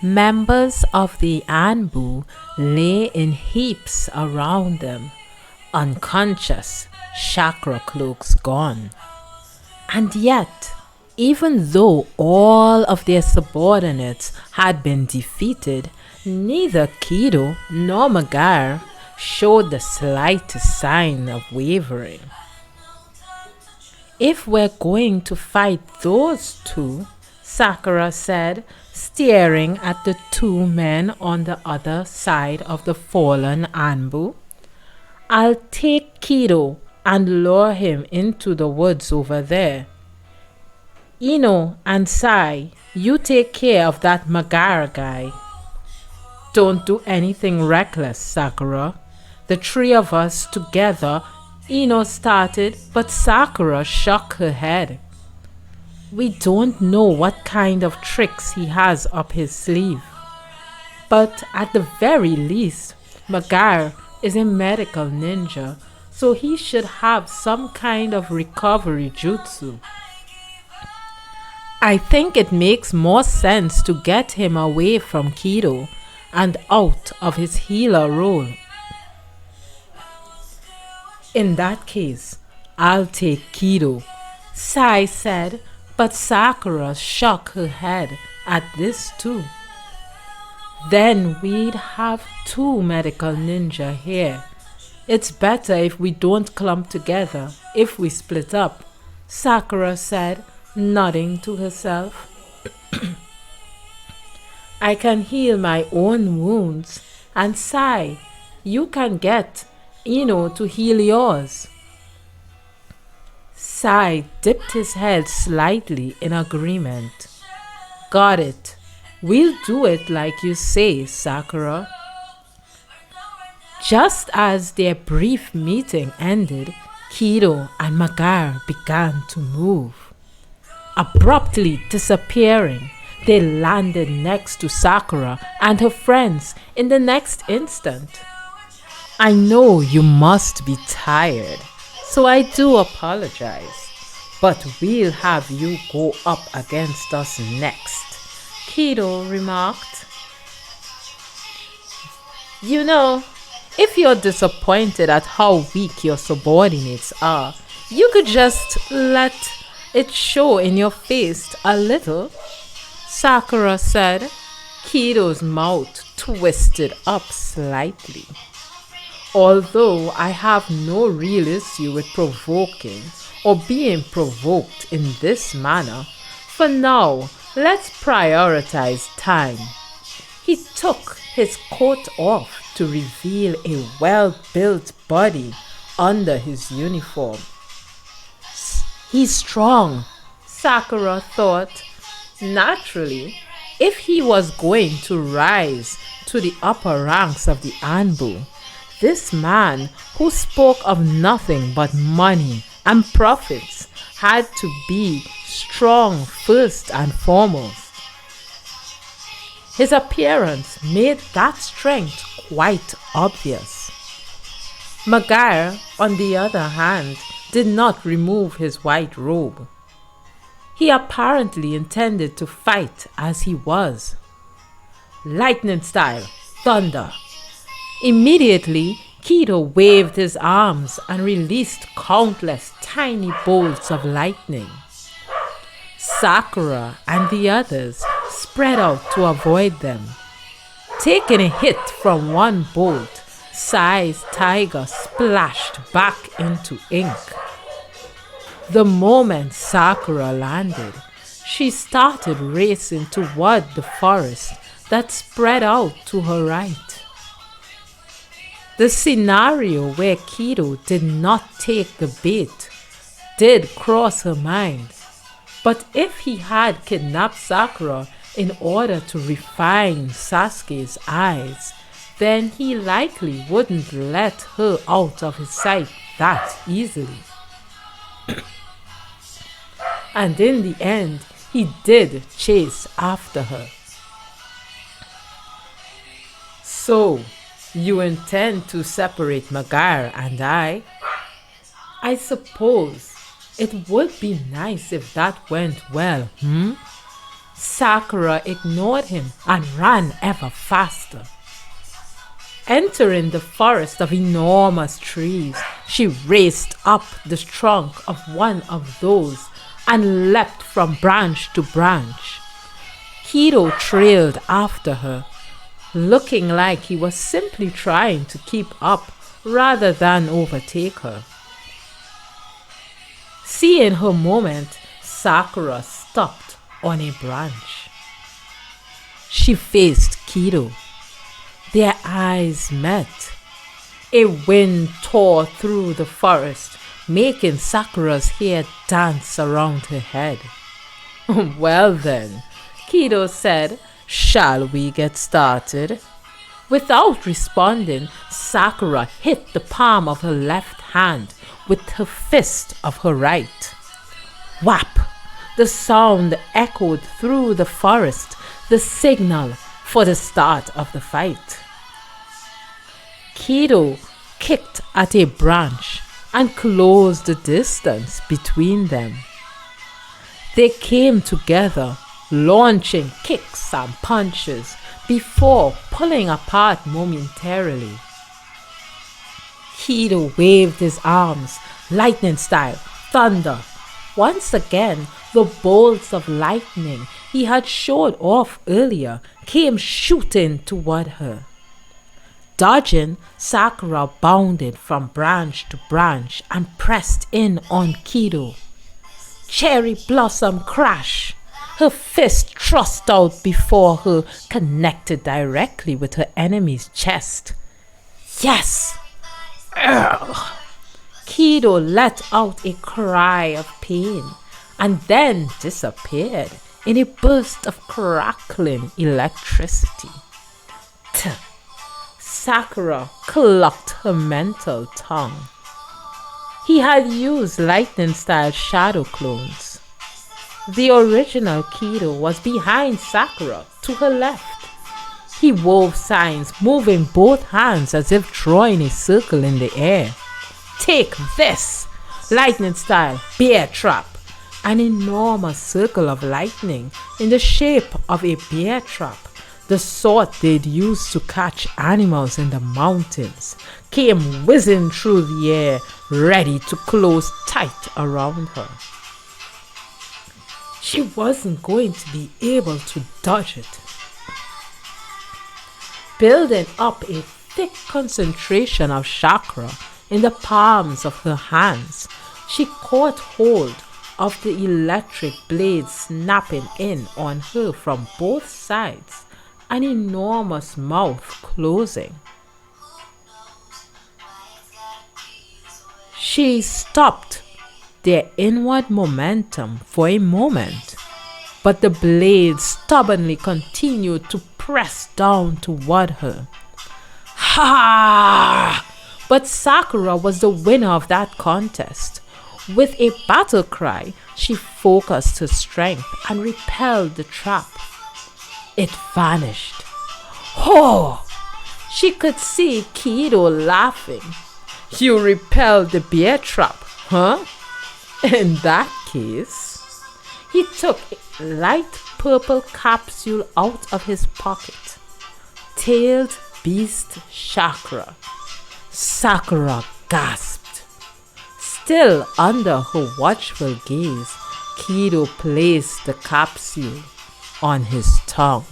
Members of the Anbu lay in heaps around them, unconscious, chakra cloaks gone. And yet, even though all of their subordinates had been defeated, neither Kido nor Magar showed the slightest sign of wavering. If we're going to fight those two, Sakura said, staring at the two men on the other side of the fallen Anbu, I'll take Kido and lure him into the woods over there. Ino and Sai, you take care of that Magara guy. Don't do anything reckless, Sakura. The three of us together, Ino started, but Sakura shook her head. We don't know what kind of tricks he has up his sleeve. But at the very least, Magar is a medical ninja, so he should have some kind of recovery jutsu. I think it makes more sense to get him away from Kido and out of his healer role. In that case, I'll take Kido, Sai said, but Sakura shook her head at this too. Then we'd have two medical ninja here. It's better if we don't clump together, if we split up, Sakura said, nodding to herself. I can heal my own wounds, and Sai, you can get Ino to heal yours. Sai dipped his head slightly in agreement. Got it. We'll do it like you say, Sakura. Just as their brief meeting ended, Kido and Magar began to move. Abruptly disappearing, they landed next to Sakura and her friends in the next instant. I know you must be tired, so I do apologize, but we'll have you go up against us next, Kido remarked. You know, if you're disappointed at how weak your subordinates are, you could just let it show in your face a little, Sakura said. Kido's mouth twisted up slightly. Although I have no real issue with provoking or being provoked in this manner, for now, let's prioritize time. He took his coat off to reveal a well-built body under his uniform. He's strong, Sakura thought. Naturally, if he was going to rise to the upper ranks of the Anbu, this man who spoke of nothing but money and profits had to be strong first and foremost. His appearance made that strength quite obvious. Magar, on the other hand, did not remove his white robe. He apparently intended to fight as he was. Lightning style, thunder. Immediately, Kido waved his arms and released countless tiny bolts of lightning. Sakura and the others spread out to avoid them. Taking a hit from one bolt, Sai's tiger splashed back into ink. The moment Sakura landed, she started racing toward the forest that spread out to her right. The scenario where Kido did not take the bait did cross her mind, but if he had kidnapped Sakura in order to refine Sasuke's eyes, then he likely wouldn't let her out of his sight that easily. And in the end, he did chase after her. So, you intend to separate Magar and I suppose it would be nice if that went well, Sakura ignored him and ran ever faster. Entering the forest of enormous trees, she raced up the trunk of one of those and leapt from branch to branch. Kido trailed after her, looking like he was simply trying to keep up rather than overtake her. Seeing her moment, Sakura stopped on a branch. She faced Kido. Their eyes met. A wind tore through the forest, making Sakura's hair dance around her head. Well then, Kido said, "Shall we get started?" Without responding, Sakura hit the palm of her left hand with her fist of her right. Whap! The sound echoed through the forest, the signal for the start of the fight. Kido kicked at a branch and closed the distance between them. They came together, launching kicks and punches before pulling apart momentarily. Kido waved his arms, lightning style, thunder. Once again, the bolts of lightning he had showed off earlier came shooting toward her. Dodging, Sakura bounded from branch to branch and pressed in on Kido. Cherry blossom crash! Her fist thrust out before her connected directly with her enemy's chest. Yes! Ugh. Kido let out a cry of pain and then disappeared in a burst of crackling electricity. Sakura clucked her mental tongue. He had used lightning-style shadow clones. The original Kido was behind Sakura to her left. He wove signs, moving both hands as if drawing a circle in the air. Take this! Lightning style, bear trap. An enormous circle of lightning in the shape of a bear trap, the sort they'd use to catch animals in the mountains, came whizzing through the air, ready to close tight around her. She wasn't going to be able to dodge it. Building up a thick concentration of chakra in the palms of her hands, she caught hold of the electric blade snapping in on her from both sides, an enormous mouth closing. She stopped their inward momentum for a moment, but the blade stubbornly continued to press down toward her. Ha! But Sakura was the winner of that contest. With a battle cry, she focused her strength and repelled the trap. It vanished. Oh! She could see Kido laughing. You repelled the bear trap, huh? In that case, he took a light purple capsule out of his pocket. Tailed beast chakra. Sakura gasped. Still under her watchful gaze, Kido placed the capsule on his tongue.